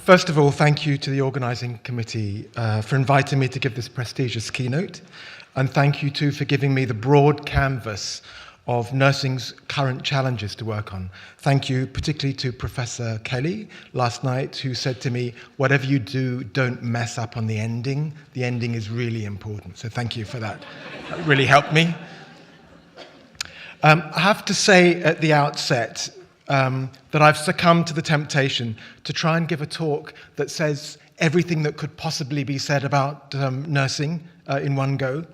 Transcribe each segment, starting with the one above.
First of all, thank you to the organising committee for inviting me to give this prestigious keynote, and thank you too for giving me the broad canvas of nursing's current challenges to work on. Thank you particularly to Professor Kelly last night, who said to me, whatever you do, don't mess up on the ending. The ending is really important, so thank you for that. That really helped me. I have to say at the outset that I've succumbed to the temptation to try and give a talk that says everything that could possibly be said about nursing in one go.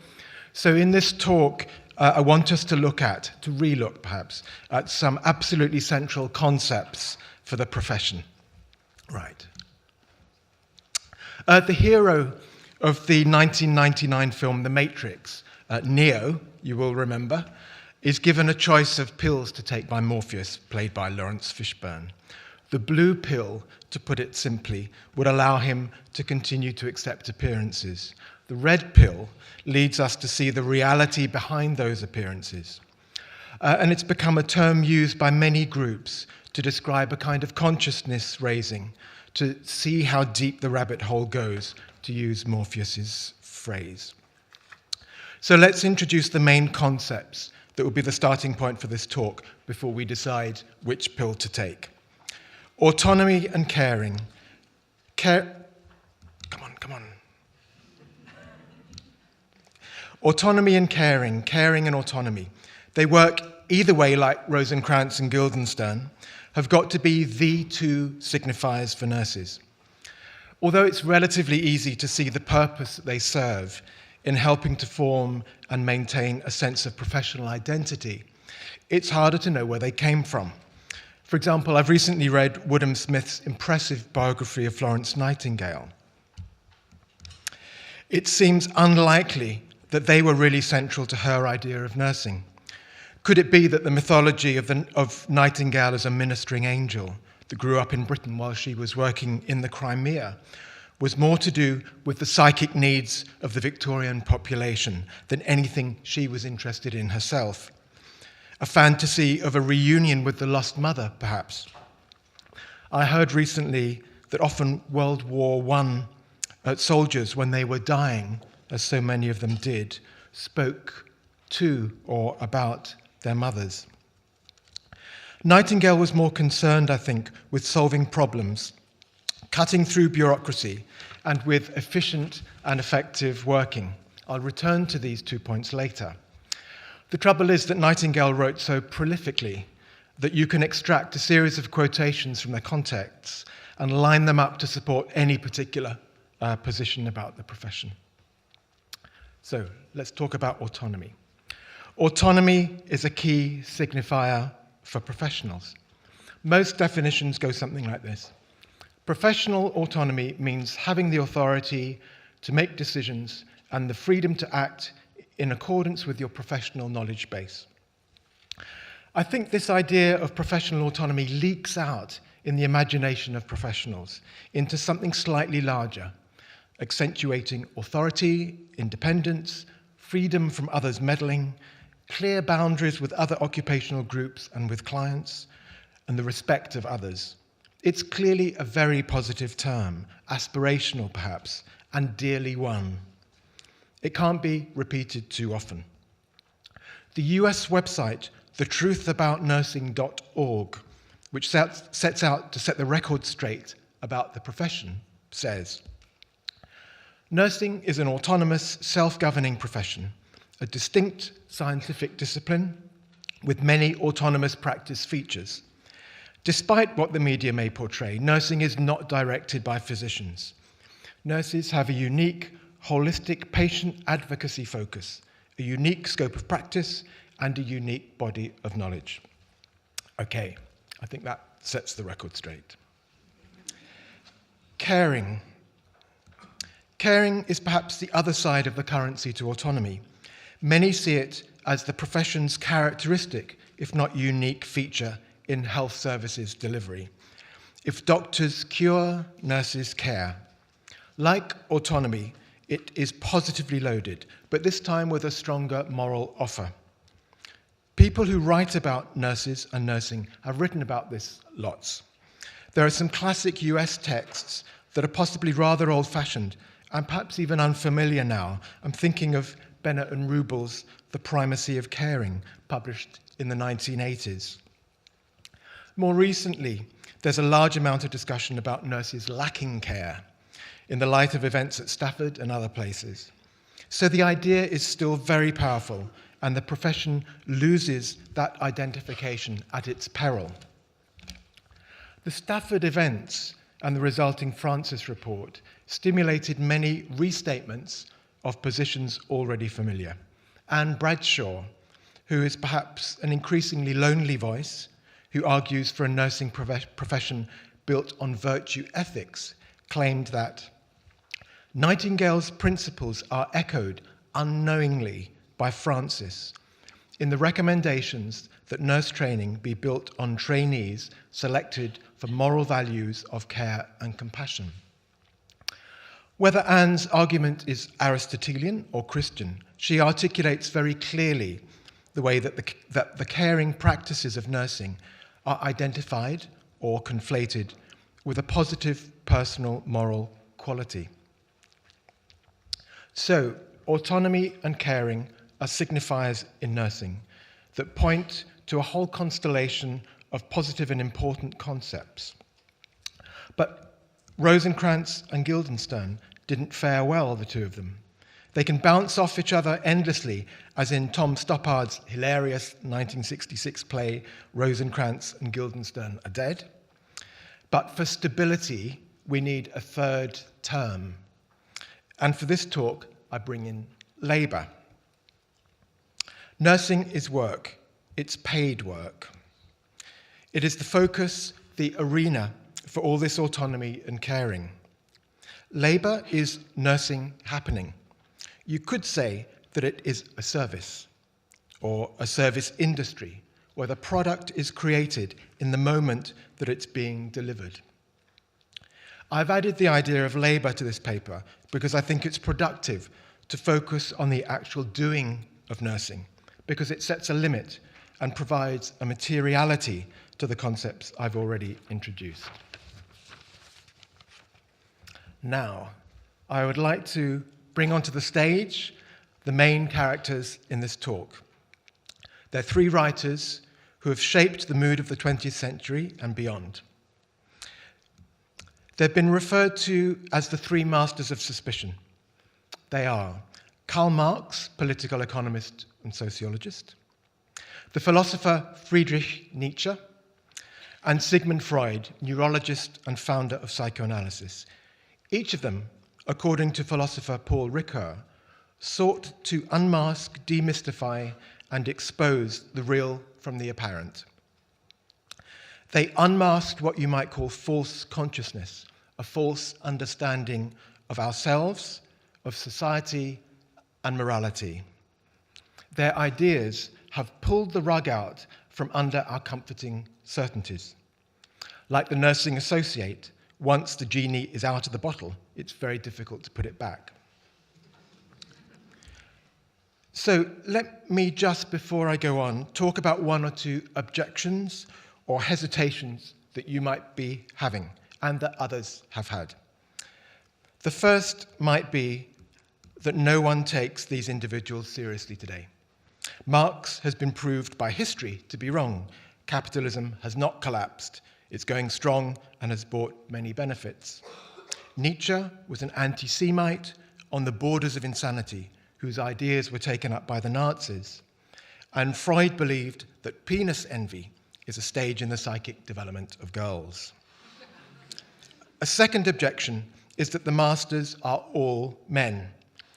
So in this talk, I want us to relook perhaps, at some absolutely central concepts for the profession. Right. The hero of the 1999 film The Matrix, Neo, you will remember, is given a choice of pills to take by Morpheus, played by Lawrence Fishburne. The blue pill, to put it simply, would allow him to continue to accept appearances. The red pill leads us to see the reality behind those appearances. And it's become a term used by many groups to describe a kind of consciousness raising, to see how deep the rabbit hole goes, to use Morpheus's phrase. So let's introduce the main concepts that will be the starting point for this talk before we decide which pill to take. Autonomy and caring. Come on. Autonomy and caring and autonomy. They work either way, like Rosencrantz and Guildenstern, have got to be the two signifiers for nurses. Although it's relatively easy to see the purpose that they serve in helping to form and maintain a sense of professional identity, it's harder to know where they came from. For example, I've recently read Woodham Smith's impressive biography of Florence Nightingale. It seems unlikely that they were really central to her idea of nursing. Could it be that the mythology of Nightingale as a ministering angel that grew up in Britain while she was working in the Crimea was more to do with the psychic needs of the Victorian population than anything she was interested in herself? A fantasy of a reunion with the lost mother, perhaps. I heard recently that often World War I soldiers, when they were dying, as so many of them did, spoke to or about their mothers. Nightingale was more concerned, I think, with solving problems, cutting through bureaucracy, and with efficient and effective working. I'll return to these 2 points later. The trouble is that Nightingale wrote so prolifically that you can extract a series of quotations from their contexts and line them up to support any particular position about the profession. So let's talk about autonomy. Autonomy is a key signifier for professionals. Most definitions go something like this. Professional autonomy means having the authority to make decisions and the freedom to act in accordance with your professional knowledge base. I think this idea of professional autonomy leaks out in the imagination of professionals into something slightly larger, accentuating authority, independence, freedom from others' meddling, clear boundaries with other occupational groups and with clients, and the respect of others. It's clearly a very positive term, aspirational perhaps, and dearly won. It can't be repeated too often. The US website, thetruthaboutnursing.org, which sets out to set the record straight about the profession, says, nursing is an autonomous, self-governing profession, a distinct scientific discipline with many autonomous practice features. Despite what the media may portray, nursing is not directed by physicians. Nurses have a unique, holistic patient advocacy focus, a unique scope of practice, and a unique body of knowledge. Okay, I think that sets the record straight. Caring. Caring is perhaps the other side of the currency to autonomy. Many see it as the profession's characteristic, if not unique feature, in health services delivery. If doctors cure, nurses care. Like autonomy, it is positively loaded, but this time with a stronger moral offer. People who write about nurses and nursing have written about this lots. There are some classic US texts that are possibly rather old-fashioned and perhaps even unfamiliar now. I'm thinking of Bennett and Rubel's The Primacy of Caring, published in the 1980s. More recently, there's a large amount of discussion about nurses lacking care in the light of events at Stafford and other places. So the idea is still very powerful, and the profession loses that identification at its peril. The Stafford events and the resulting Francis report stimulated many restatements of positions already familiar. Anne Bradshaw, who is perhaps an increasingly lonely voice, who argues for a nursing profession built on virtue ethics, claimed that Nightingale's principles are echoed unknowingly by Francis in the recommendations that nurse training be built on trainees selected for moral values of care and compassion. Whether Anne's argument is Aristotelian or Christian, she articulates very clearly the way that the caring practices of nursing are identified or conflated with a positive personal moral quality. So, autonomy and caring are signifiers in nursing that point to a whole constellation of positive and important concepts. But Rosencrantz and Guildenstern didn't fare well, the two of them. They can bounce off each other endlessly, as in Tom Stoppard's hilarious 1966 play, Rosencrantz and Guildenstern Are Dead. But for stability, we need a third term. And for this talk, I bring in labour. Nursing is work. It's paid work. It is the focus, the arena for all this autonomy and caring. Labour is nursing happening. You could say that it is a service, or a service industry, where the product is created in the moment that it's being delivered. I've added the idea of labour to this paper because I think it's productive to focus on the actual doing of nursing, because it sets a limit and provides a materiality to the concepts I've already introduced. Now, I would like to bring onto the stage the main characters in this talk. They're three writers who have shaped the mood of the 20th century and beyond. They've been referred to as the three masters of suspicion. They are Karl Marx, political economist and sociologist, the philosopher Friedrich Nietzsche, and Sigmund Freud, neurologist and founder of psychoanalysis. Each of them, according to philosopher Paul Ricoeur, sought to unmask, demystify, and expose the real from the apparent. They unmasked what you might call false consciousness, a false understanding of ourselves, of society, and morality. Their ideas have pulled the rug out from under our comforting certainties. Like the nursing associate, once the genie is out of the bottle, it's very difficult to put it back. So let me just, before I go on, talk about one or two objections or hesitations that you might be having and that others have had. The first might be that no one takes these individuals seriously today. Marx has been proved by history to be wrong. Capitalism has not collapsed. It's going strong and has brought many benefits. Nietzsche was an anti-Semite on the borders of insanity, whose ideas were taken up by the Nazis. And Freud believed that penis envy is a stage in the psychic development of girls. A second objection is that the masters are all men,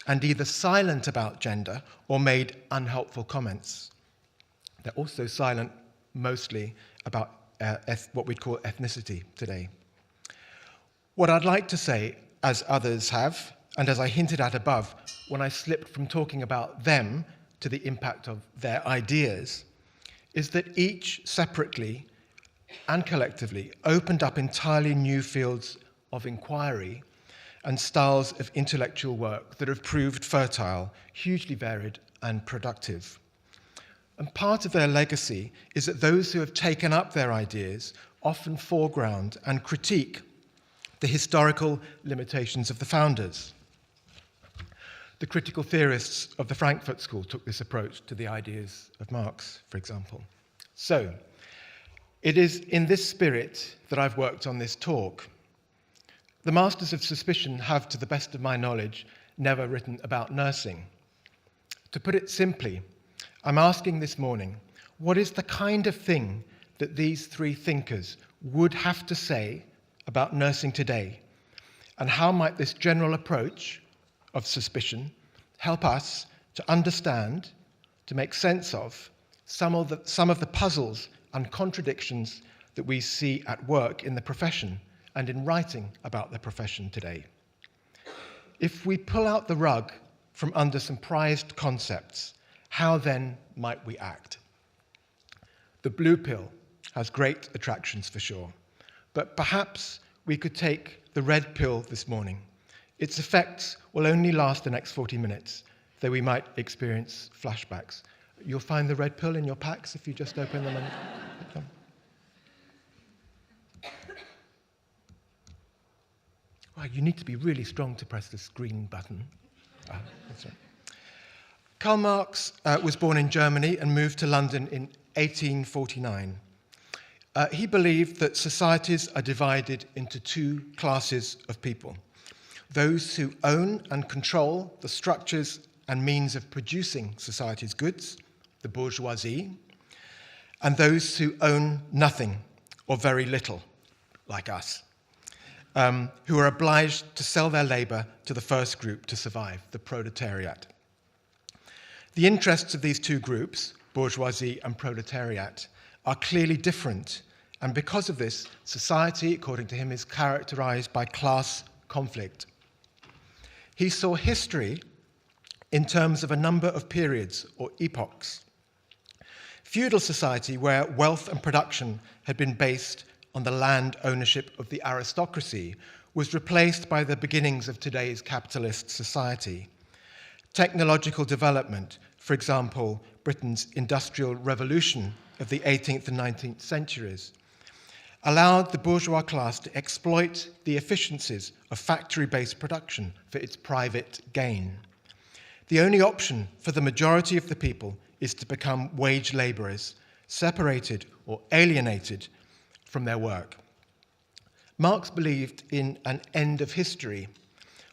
and either silent about gender or made unhelpful comments. They're also silent mostly about what we'd call ethnicity today. What I'd like to say, as others have, and as I hinted at above, when I slipped from talking about them to the impact of their ideas, is that each separately and collectively opened up entirely new fields of inquiry and styles of intellectual work that have proved fertile, hugely varied, and productive. And part of their legacy is that those who have taken up their ideas often foreground and critique the historical limitations of the founders. The critical theorists of the Frankfurt School took this approach to the ideas of Marx, for example. So, it is in this spirit that I've worked on this talk. The Masters of Suspicion have, to the best of my knowledge, never written about nursing. To put it simply, I'm asking this morning, what is the kind of thing that these three thinkers would have to say about nursing today? And how might this general approach of suspicion help us to understand, to make sense of, some of the puzzles and contradictions that we see at work in the profession and in writing about the profession today? If we pull out the rug from under some prized concepts, how then might we act? The blue pill has great attractions for sure, but perhaps we could take the red pill this morning. Its effects will only last the next 40 minutes, though we might experience flashbacks. You'll find the red pill in your packs if you just open them and pick them. Well, you need to be really strong to press this green button. That's right. Karl Marx was born in Germany and moved to London in 1849. He believed that societies are divided into two classes of people: those who own and control the structures and means of producing society's goods, the bourgeoisie, and those who own nothing or very little, like us, who are obliged to sell their labor to the first group to survive, the proletariat. The interests of these two groups, bourgeoisie and proletariat, are clearly different, and because of this, society, according to him, is characterized by class conflict. He saw history in terms of a number of periods or epochs. Feudal society, where wealth and production had been based on the land ownership of the aristocracy, was replaced by the beginnings of today's capitalist society. Technological development, for example, Britain's industrial revolution of the 18th and 19th centuries, allowed the bourgeois class to exploit the efficiencies of factory-based production for its private gain. The only option for the majority of the people is to become wage laborers, separated or alienated from their work. Marx believed in an end of history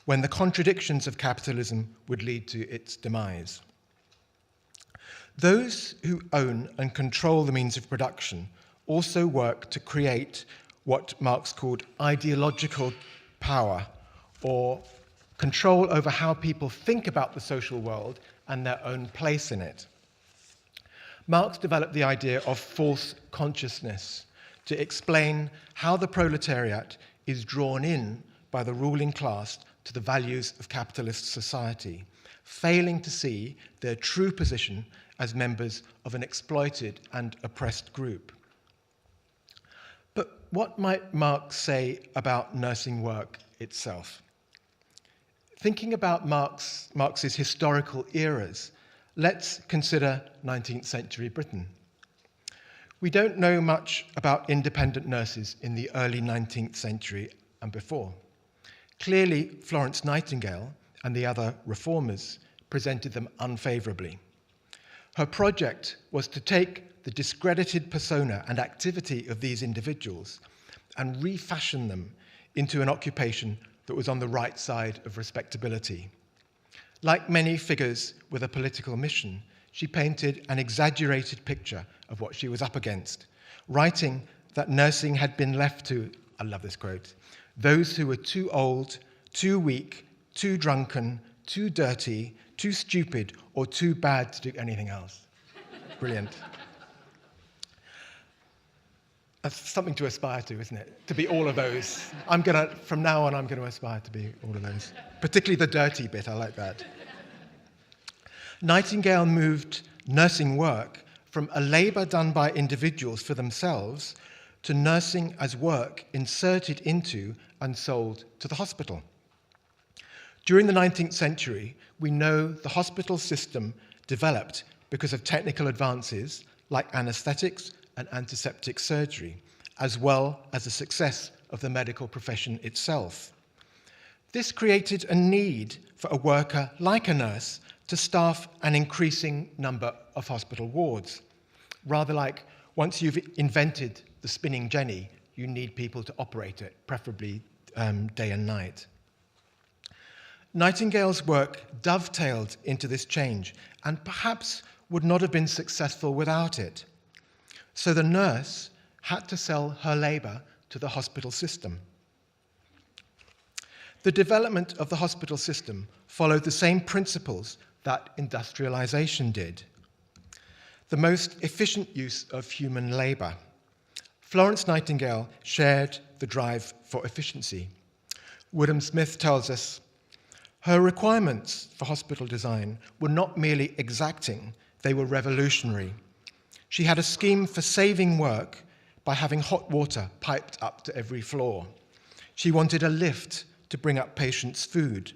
when the contradictions of capitalism would lead to its demise. Those who own and control the means of production also work to create what Marx called ideological power, or control over how people think about the social world and their own place in it. Marx developed the idea of false consciousness to explain how the proletariat is drawn in by the ruling class to the values of capitalist society, failing to see their true position as members of an exploited and oppressed group. But what might Marx say about nursing work itself? Thinking about Marx's historical eras, let's consider 19th century Britain. We don't know much about independent nurses in the early 19th century and before. Clearly, Florence Nightingale and the other reformers presented them unfavorably. Her project was to take the discredited persona and activity of these individuals and refashion them into an occupation that was on the right side of respectability. Like many figures with a political mission, she painted an exaggerated picture of what she was up against, writing that nursing had been left to, I love this quote, those who were too old, too weak, too drunken, too dirty, too stupid, or too bad to do anything else. Brilliant. That's something to aspire to, isn't it? To be all of those. From now on, I'm going to aspire to be all of those. Particularly the dirty bit, I like that. Nightingale moved nursing work from a labour done by individuals for themselves to nursing as work inserted into and sold to the hospital. During the 19th century, we know the hospital system developed because of technical advances like anaesthetics and antiseptic surgery, as well as the success of the medical profession itself. This created a need for a worker like a nurse to staff an increasing number of hospital wards. Rather like once you've invented the spinning jenny, you need people to operate it, preferably day and night. Nightingale's work dovetailed into this change and perhaps would not have been successful without it. So the nurse had to sell her labour to the hospital system. The development of the hospital system followed the same principles that industrialization did. The most efficient use of human labour. Florence Nightingale shared the drive for efficiency. Woodham Smith tells us, her requirements for hospital design were not merely exacting, they were revolutionary. She had a scheme for saving work by having hot water piped up to every floor. She wanted a lift to bring up patients' food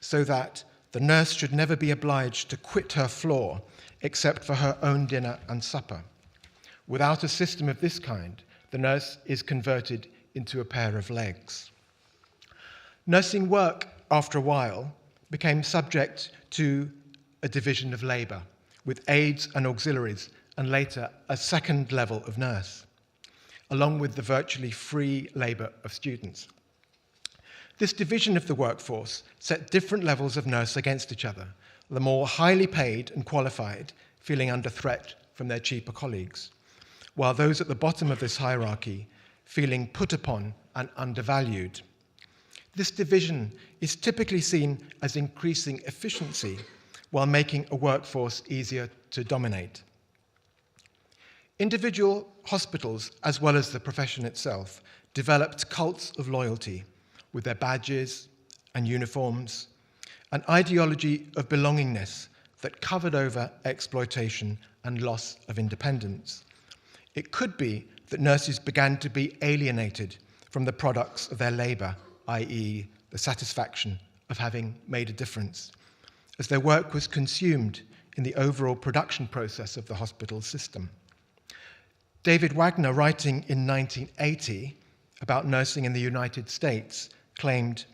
so that the nurse should never be obliged to quit her floor except for her own dinner and supper. Without a system of this kind, the nurse is converted into a pair of legs. Nursing work, after a while, became subject to a division of labour, with aides and auxiliaries, and later a second level of nurse, along with the virtually free labour of students. This division of the workforce set different levels of nurse against each other, the more highly paid and qualified feeling under threat from their cheaper colleagues, while those at the bottom of this hierarchy feeling put upon and undervalued. This division is typically seen as increasing efficiency while making a workforce easier to dominate. Individual hospitals, as well as the profession itself, developed cults of loyalty with their badges and uniforms, an ideology of belongingness that covered over exploitation and loss of independence. It could be that nurses began to be alienated from the products of their labour, i.e. the satisfaction of having made a difference, as their work was consumed in the overall production process of the hospital system. David Wagner, writing in 1980 about nursing in the United States, claimed,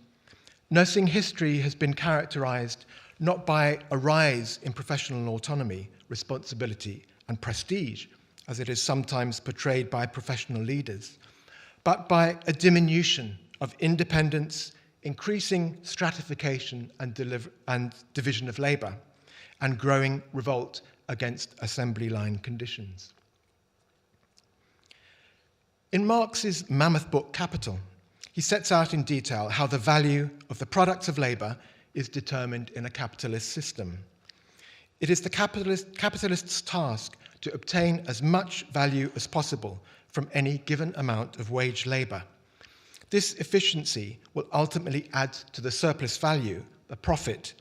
nursing history has been characterized not by a rise in professional autonomy, responsibility, and prestige, as it is sometimes portrayed by professional leaders, but by a diminution of independence, increasing stratification and division of labour, and growing revolt against assembly line conditions. In Marx's mammoth book, Capital, he sets out in detail how the value of the products of labour is determined in a capitalist system. It is the capitalist's task to obtain as much value as possible from any given amount of wage labour. This efficiency will ultimately add to the surplus value, the profit,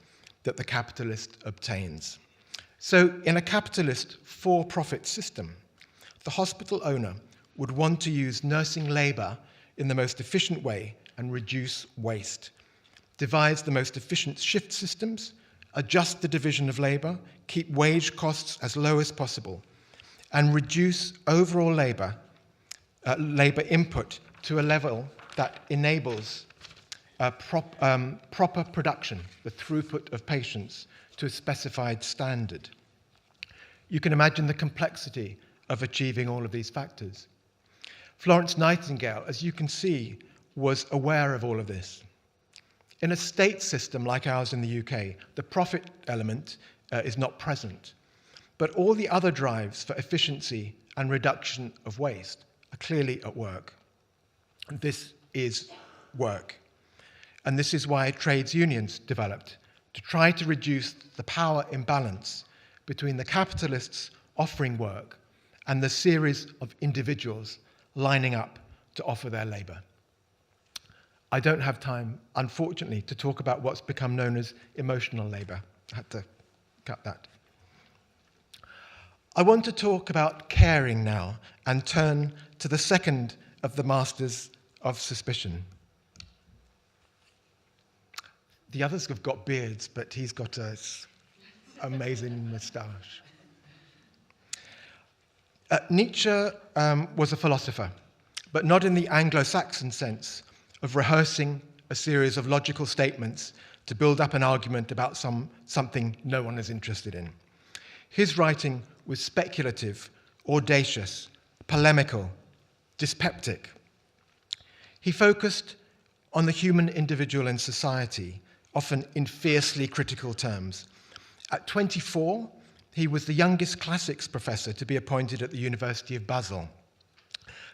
that the capitalist obtains. So in a capitalist for-profit system, the hospital owner would want to use nursing labour in the most efficient way and reduce waste, devise the most efficient shift systems, adjust the division of labour, keep wage costs as low as possible, and reduce overall labour input to a level that enables proper production, the throughput of patients, to a specified standard. You can imagine the complexity of achieving all of these factors. Florence Nightingale, as you can see, was aware of all of this. In a state system like ours in the UK, the profit element is not present, but all the other drives for efficiency and reduction of waste are clearly at work. And this is work. And this is why trades unions developed, to try to reduce the power imbalance between the capitalists offering work and the series of individuals lining up to offer their labour. I don't have time, unfortunately, to talk about what's become known as emotional labour. I had to cut that. I want to talk about caring now and turn to the second of the masters of suspicion. The others have got beards, but he's got an amazing moustache. Nietzsche was a philosopher, but not in the Anglo-Saxon sense of rehearsing a series of logical statements to build up an argument about something no one is interested in. His writing was speculative, audacious, polemical, dyspeptic. He focused on the human individual in society, often in fiercely critical terms. At 24, he was the youngest classics professor to be appointed at the University of Basel.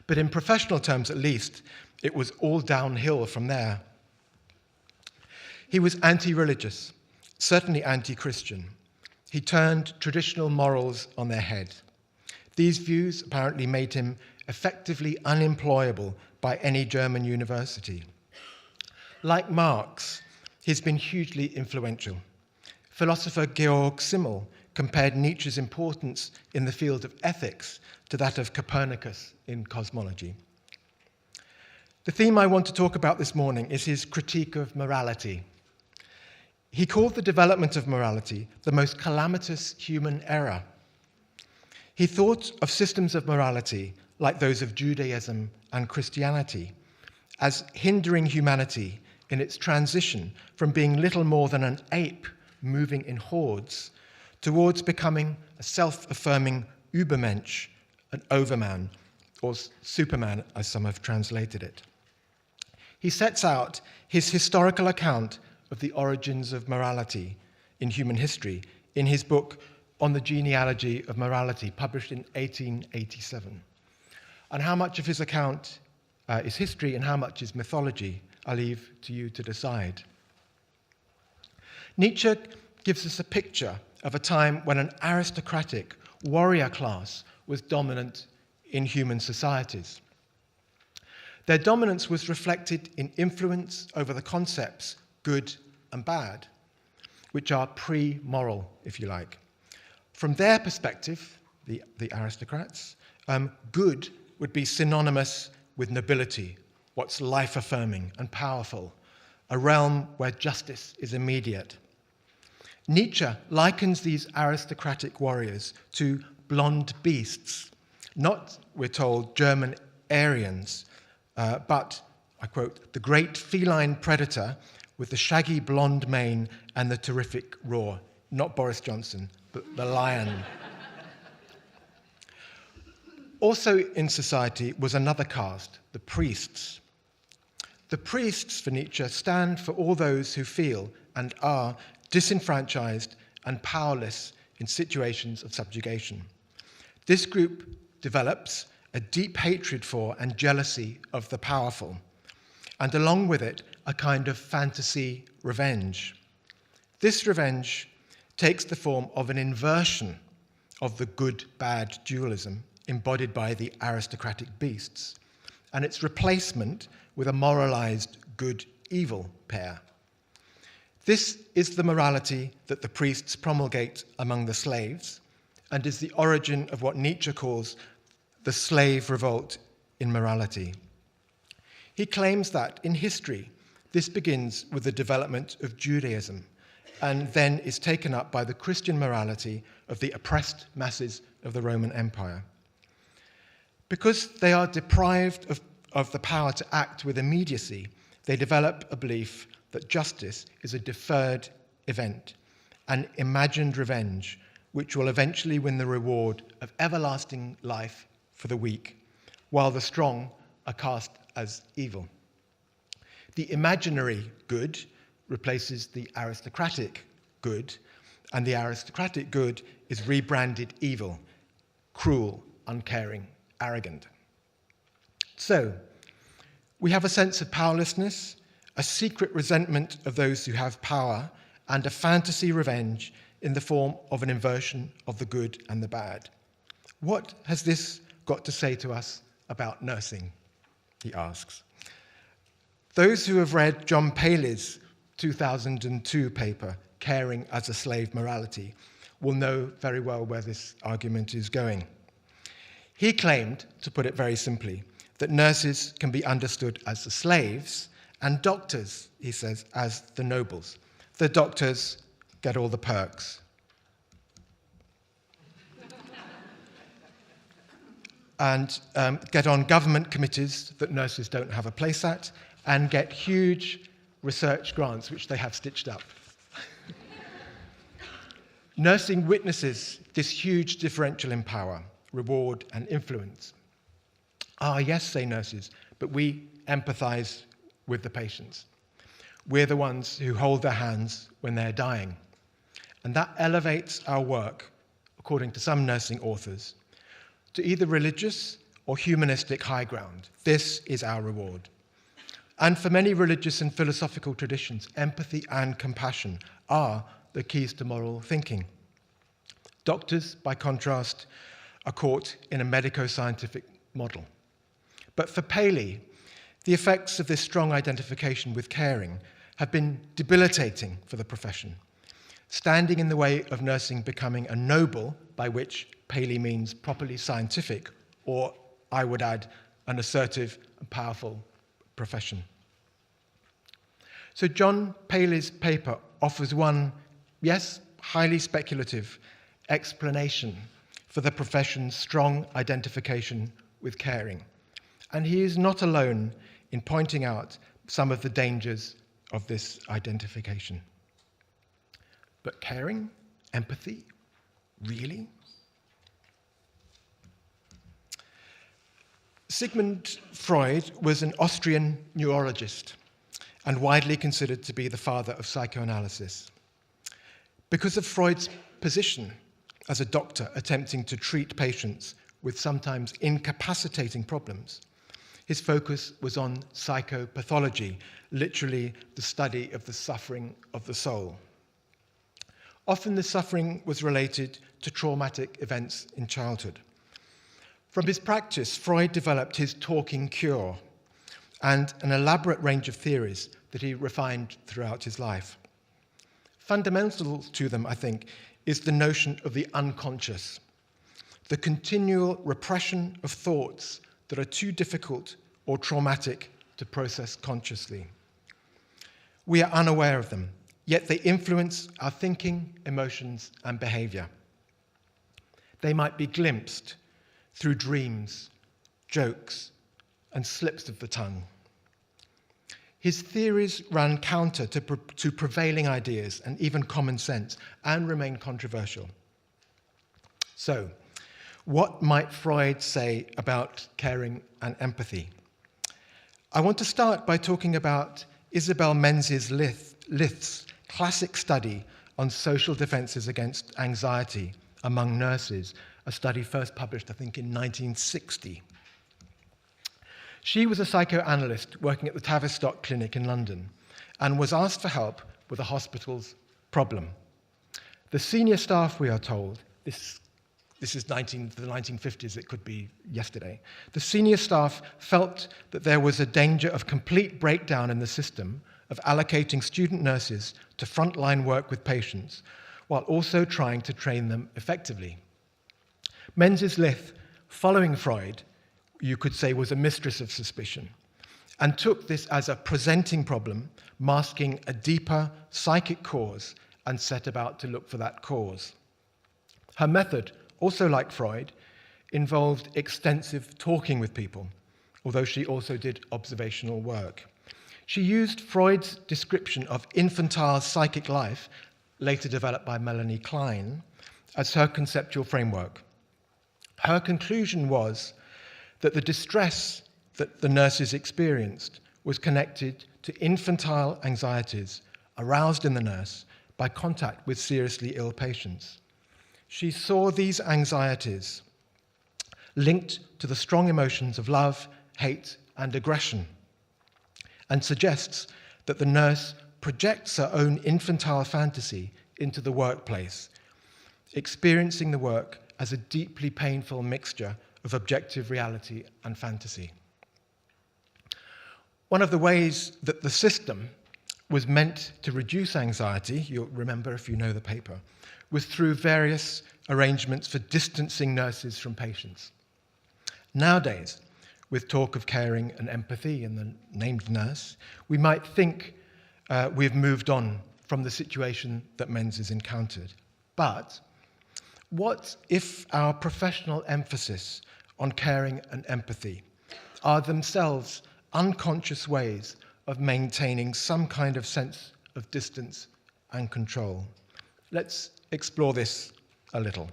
But in professional terms, at least, it was all downhill from there. He was anti-religious, certainly anti-Christian. He turned traditional morals on their head. These views apparently made him effectively unemployable by any German university. Like Marx, he's been hugely influential. Philosopher Georg Simmel compared Nietzsche's importance in the field of ethics to that of Copernicus in cosmology. The theme I want to talk about this morning is his critique of morality. He called the development of morality the most calamitous human error. He thought of systems of morality, like those of Judaism and Christianity, as hindering humanity in its transition from being little more than an ape moving in hordes towards becoming a self-affirming Übermensch, an overman, or Superman, as some have translated it. He sets out his historical account of the origins of morality in human history in his book On the Genealogy of Morality, published in 1887. And how much of his account is history and how much is mythology, I leave to you to decide. Nietzsche gives us a picture of a time when an aristocratic warrior class was dominant in human societies. Their dominance was reflected in influence over the concepts good and bad, which are pre-moral, if you like. From their perspective, the aristocrats, good would be synonymous with nobility, what's life-affirming and powerful, a realm where justice is immediate. Nietzsche likens these aristocratic warriors to blonde beasts, not, we're told, German Aryans, but, I quote, the great feline predator with the shaggy blonde mane and the terrific roar. Not Boris Johnson, but the lion. Also in society was another caste, the priests. The priests, for Nietzsche, stand for all those who feel and are disenfranchised and powerless in situations of subjugation. This group develops a deep hatred for and jealousy of the powerful, and along with it, a kind of fantasy revenge. This revenge takes the form of an inversion of the good-bad dualism embodied by the aristocratic beasts, and its replacement with a moralized good-evil pair. This is the morality that the priests promulgate among the slaves, and is the origin of what Nietzsche calls the slave revolt in morality. He claims that, in history, this begins with the development of Judaism, and then is taken up by the Christian morality of the oppressed masses of the Roman Empire. Because they are deprived of the power to act with immediacy, they develop a belief that justice is a deferred event, an imagined revenge, which will eventually win the reward of everlasting life for the weak, while the strong are cast as evil. The imaginary good replaces the aristocratic good, and the aristocratic good is rebranded evil, cruel, uncaring, arrogant. So, we have a sense of powerlessness, a secret resentment of those who have power, and a fantasy revenge in the form of an inversion of the good and the bad. What has this got to say to us about nursing? He asks. Those who have read John Paley's 2002 paper, Caring as a Slave Morality, will know very well where this argument is going. He claimed, to put it very simply, that nurses can be understood as the slaves, and doctors, he says, as the nobles. The doctors get all the perks. and get on government committees that nurses don't have a place at, and get huge research grants, which they have stitched up. Nursing witnesses this huge differential in power, reward, and influence. Ah, yes, say nurses, but we empathize with the patients. We're the ones who hold their hands when they're dying. And that elevates our work, according to some nursing authors, to either religious or humanistic high ground. This is our reward. And for many religious and philosophical traditions, empathy and compassion are the keys to moral thinking. Doctors, by contrast, are caught in a medico-scientific model. But for Paley, the effects of this strong identification with caring have been debilitating for the profession, standing in the way of nursing becoming a noble, by which Paley means properly scientific, or I would add, an assertive and powerful profession. So John Paley's paper offers one, yes, highly speculative explanation for the profession's strong identification with caring. And he is not alone in pointing out some of the dangers of this identification. But caring? Empathy? Really? Sigmund Freud was an Austrian neurologist and widely considered to be the father of psychoanalysis. Because of Freud's position as a doctor attempting to treat patients with sometimes incapacitating problems, his focus was on psychopathology, literally the study of the suffering of the soul. Often the suffering was related to traumatic events in childhood. From his practice, Freud developed his talking cure and an elaborate range of theories that he refined throughout his life. Fundamental to them, I think, is the notion of the unconscious, the continual repression of thoughts that are too difficult or traumatic to process consciously. We are unaware of them, yet they influence our thinking, emotions, and behavior. They might be glimpsed through dreams, jokes, and slips of the tongue. His theories ran counter to prevailing ideas and even common sense, and remain controversial. So, what might Freud say about caring and empathy? I want to start by talking about Isabel Menzies-Lith's classic study on social defenses against anxiety among nurses, a study first published, I think, in 1960. She was a psychoanalyst working at the Tavistock Clinic in London and was asked for help with a hospital's problem. The senior staff, we are told, this is the 1950s, it could be yesterday. The senior staff felt that there was a danger of complete breakdown in the system of allocating student nurses to frontline work with patients, while also trying to train them effectively. Menzies-Lith, following Freud, you could say, was a mistress of suspicion, and took this as a presenting problem, masking a deeper psychic cause, and set about to look for that cause. Her method, also like Freud, involved extensive talking with people, although she also did observational work. She used Freud's description of infantile psychic life, later developed by Melanie Klein, as her conceptual framework. Her conclusion was that the distress that the nurses experienced was connected to infantile anxieties aroused in the nurse by contact with seriously ill patients. She saw these anxieties linked to the strong emotions of love, hate, and aggression, and suggests that the nurse projects her own infantile fantasy into the workplace, experiencing the work as a deeply painful mixture of objective reality and fantasy. One of the ways that the system was meant to reduce anxiety, you'll remember if you know the paper, was through various arrangements for distancing nurses from patients. Nowadays, with talk of caring and empathy and the named nurse, we might think we've moved on from the situation that Menzies encountered. But what if our professional emphasis on caring and empathy are themselves unconscious ways of maintaining some kind of sense of distance and control. Let's explore this a little.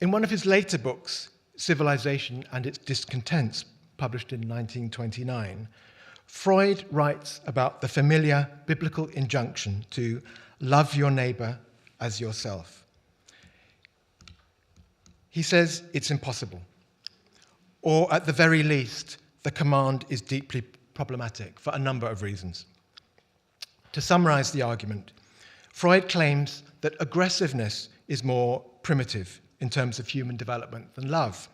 In one of his later books, Civilization and Its Discontents, published in 1929, Freud writes about the familiar biblical injunction to love your neighbor as yourself. He says it's impossible, or at the very least, the command is deeply problematic for a number of reasons. To summarize the argument, Freud claims that aggressiveness is more primitive in terms of human development than love.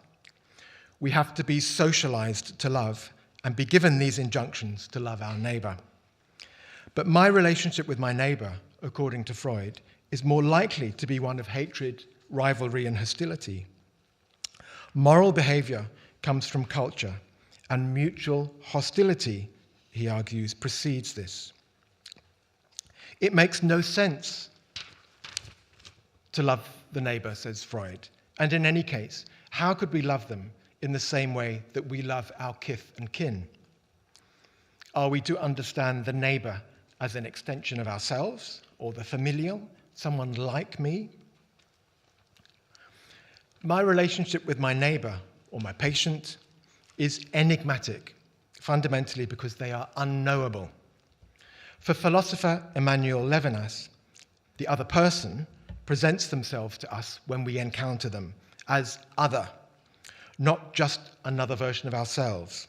We have to be socialized to love and be given these injunctions to love our neighbor. But my relationship with my neighbor, according to Freud, is more likely to be one of hatred, rivalry, and hostility. Moral behavior comes from culture, and mutual hostility, he argues, precedes this. It makes no sense to love the neighbor, says Freud. And in any case, how could we love them in the same way that we love our kith and kin? Are we to understand the neighbor as an extension of ourselves, or the familial, someone like me? My relationship with my neighbor, or my patient, is enigmatic, fundamentally because they are unknowable. For philosopher Emmanuel Levinas, the other person presents themselves to us when we encounter them as other, not just another version of ourselves.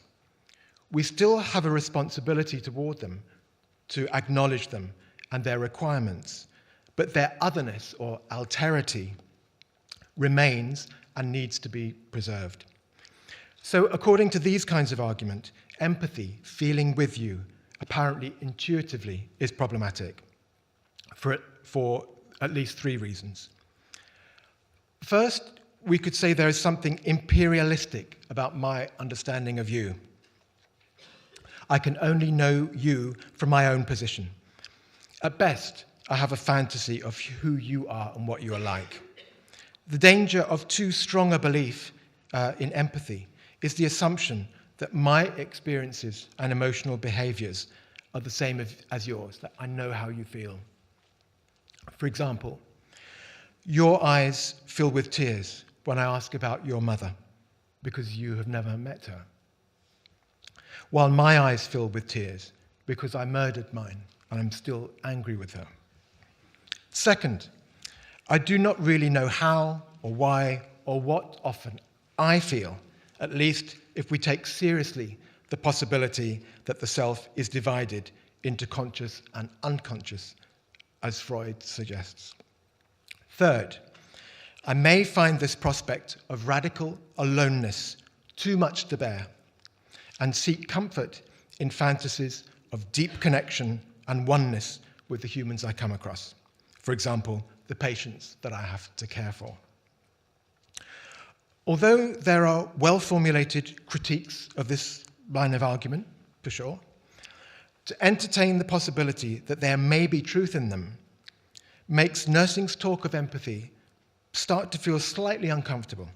We still have a responsibility toward them to acknowledge them and their requirements, but their otherness or alterity remains and needs to be preserved. So according to these kinds of argument, empathy, feeling with you, apparently intuitively, is problematic for at least three reasons. First, we could say there is something imperialistic about my understanding of you. I can only know you from my own position. At best, I have a fantasy of who you are and what you are like. The danger of too strong a belief in empathy is the assumption that my experiences and emotional behaviors are the same as yours, that I know how you feel. For example, your eyes fill with tears when I ask about your mother because you have never met her, while my eyes fill with tears because I murdered mine and I'm still angry with her. Second, I do not really know how or why or what often I feel, at least if we take seriously the possibility that the self is divided into conscious and unconscious, as Freud suggests. Third, I may find this prospect of radical aloneness too much to bear and seek comfort in fantasies of deep connection and oneness with the humans I come across. For example, the patients that I have to care for. Although there are well-formulated critiques of this line of argument, for sure, to entertain the possibility that there may be truth in them makes nursing's talk of empathy start to feel slightly uncomfortable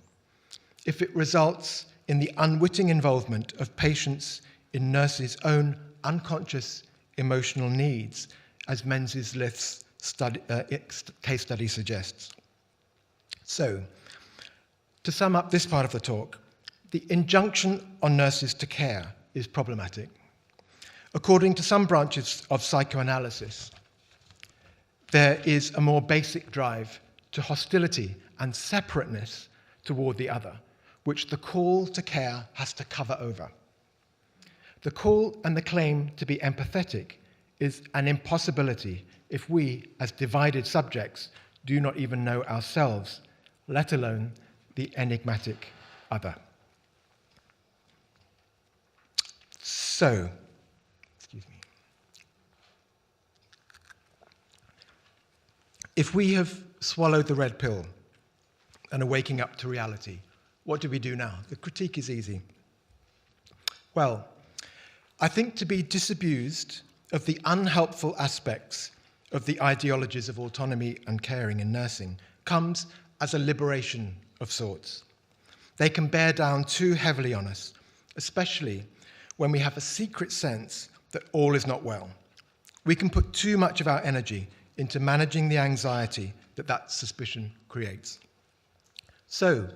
if it results in the unwitting involvement of patients in nurses' own unconscious emotional needs, as Menzies Lith's case study suggests. So, to sum up this part of the talk, the injunction on nurses to care is problematic. According to some branches of psychoanalysis, there is a more basic drive to hostility and separateness toward the other, which the call to care has to cover over. The call and the claim to be empathetic is an impossibility if we, as divided subjects, do not even know ourselves, let alone the enigmatic other. So, if we have swallowed the red pill and are waking up to reality, what do we do now? The critique is easy. Well, I think to be disabused of the unhelpful aspects of the ideologies of autonomy and caring in nursing comes as a liberation of sorts. They can bear down too heavily on us, especially when we have a secret sense that all is not well. We can put too much of our energy into managing the anxiety that suspicion creates. So,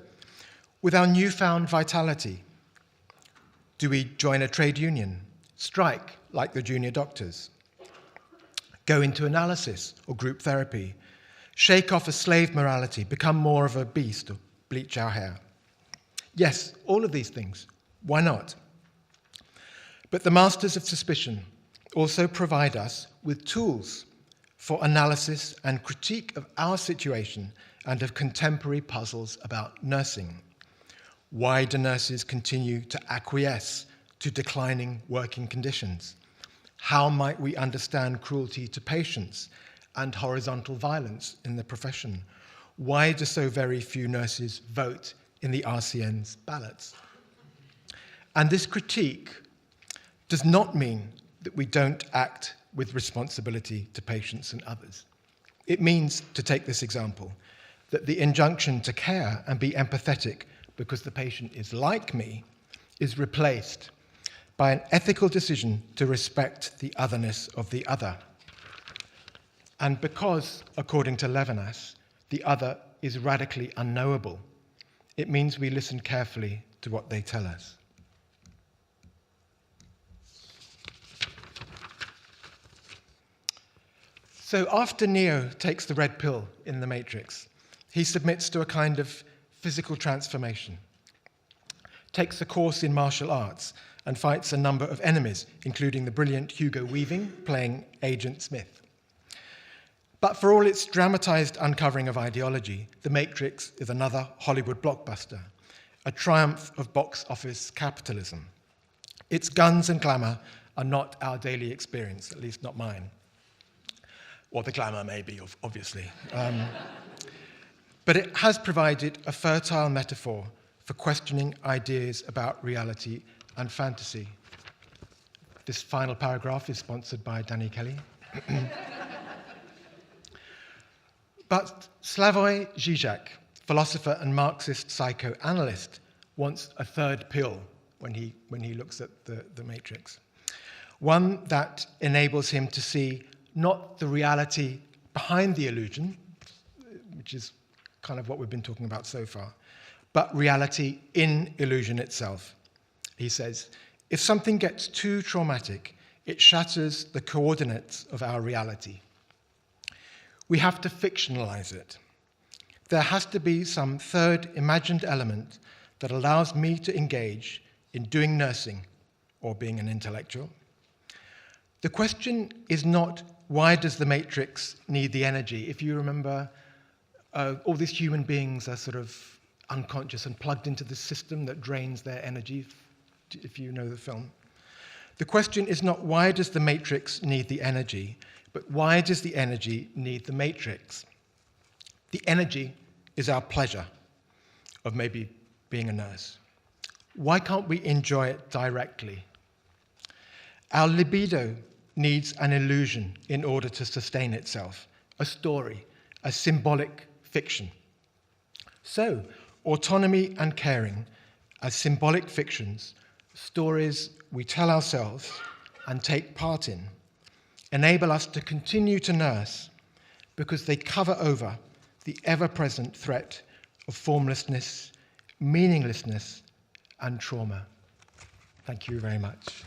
with our newfound vitality, do we join a trade union, strike like the junior doctors, go into analysis or group therapy, shake off a slave morality, become more of a beast, or bleach our hair? Yes, all of these things. Why not? But the masters of suspicion also provide us with tools for analysis and critique of our situation and of contemporary puzzles about nursing. Why do nurses continue to acquiesce to declining working conditions? How might we understand cruelty to patients and horizontal violence in the profession? Why do so very few nurses vote in the RCN's ballots? And this critique does not mean that we don't act with responsibility to patients and others. It means, to take this example, that the injunction to care and be empathetic because the patient is like me is replaced by an ethical decision to respect the otherness of the other. And because, according to Levinas, the other is radically unknowable, it means we listen carefully to what they tell us. So after Neo takes the red pill in the Matrix, he submits to a kind of physical transformation, takes a course in martial arts, and fights a number of enemies, including the brilliant Hugo Weaving, playing Agent Smith. But for all its dramatized uncovering of ideology, The Matrix is another Hollywood blockbuster, a triumph of box office capitalism. Its guns and glamour are not our daily experience, at least not mine. Or the glamour may be, obviously. But it has provided a fertile metaphor for questioning ideas about reality and fantasy. This final paragraph is sponsored by Danny Kelly. But Slavoj Žižek, philosopher and Marxist psychoanalyst, wants a third pill when he looks at the Matrix. One that enables him to see not the reality behind the illusion, which is kind of what we've been talking about so far, but reality in illusion itself. He says, if something gets too traumatic, it shatters the coordinates of our reality. We have to fictionalize it. There has to be some third imagined element that allows me to engage in doing nursing or being an intellectual. The question is not, why does the Matrix need the energy? If you remember, all these human beings are sort of unconscious and plugged into the system that drains their energy, if you know the film. The question is not, why does the Matrix need the energy, but why does the energy need the Matrix? The energy is our pleasure of maybe being a nurse. Why can't we enjoy it directly? Our libido needs an illusion in order to sustain itself, a story, a symbolic fiction. So, autonomy and caring as symbolic fictions, stories we tell ourselves and take part in, enable us to continue to nurse because they cover over the ever-present threat of formlessness, meaninglessness, and trauma. Thank you very much.